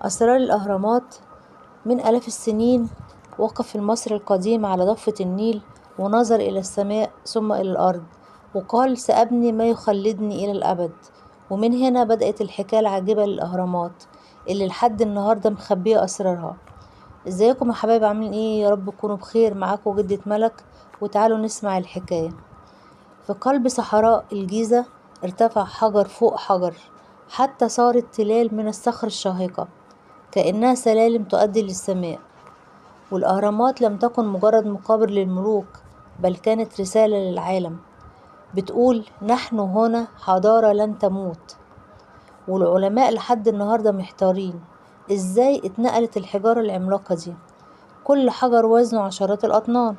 أسرار الأهرامات. من آلاف السنين وقف المصري القديم على ضفة النيل ونظر إلى السماء ثم إلى الأرض وقال سأبني ما يخلدني إلى الأبد. ومن هنا بدأت الحكاية العجيبة للأهرامات اللي لحد النهاردة مخبية أسرارها. ازيكم يا حبايب، عاملين ايه؟ يا رب تكونوا بخير. معاكم جدة ملك، وتعالوا نسمع الحكاية. في قلب صحراء الجيزة ارتفع حجر فوق حجر حتى صارت تلال من الصخر الشاهقة كأنها سلالم تؤدي للسماء. والأهرامات لم تكن مجرد مقابر للملوك، بل كانت رسالة للعالم بتقول نحن هنا حضارة لن تموت. والعلماء لحد النهاردة محتارين ازاي اتنقلت الحجارة العملاقة دي، كل حجر وزنه عشرات الأطنان،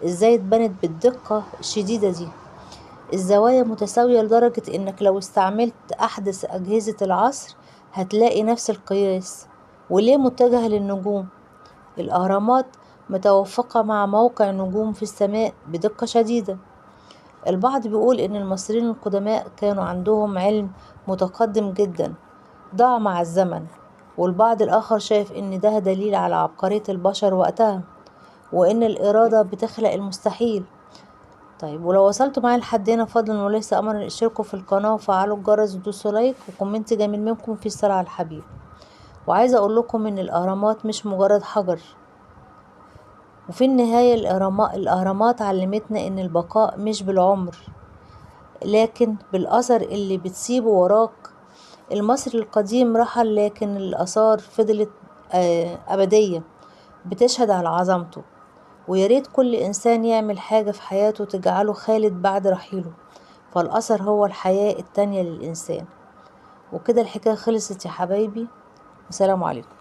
ازاي اتبنت بالدقة الشديدة دي، الزوايا متساوية لدرجة انك لو استعملت احدث اجهزة العصر هتلاقي نفس القياس. وليه متجهة للنجوم؟ الاهرامات متوافقة مع موقع نجوم في السماء بدقة شديدة. البعض بيقول ان المصريين القدماء كانوا عندهم علم متقدم جدا ضاع مع الزمن، والبعض الاخر شايف ان ده دليل على عبقرية البشر وقتها وان الارادة بتخلق المستحيل. طيب، ولو وصلتوا معايا لحد هنا فضلا وليس امرا اشتركوا في القناة وفعلوا الجرس ودوسوا لايك وكومنت جميل منكم في الصلاة على الحبيب. وعايزة اقول لكم ان الاهرامات مش مجرد حجر، وفي النهاية الاهرامات علمتنا ان البقاء مش بالعمر لكن بالاثر اللي بتسيبه وراك. المصري القديم رحل لكن الاثار فضلت ابدية بتشهد على عظمته. وياريت كل إنسان يعمل حاجة في حياته تجعله خالد بعد رحيله، فالأثر هو الحياة التانية للإنسان. وكده الحكاية خلصت يا حبايبي، والسلام عليكم.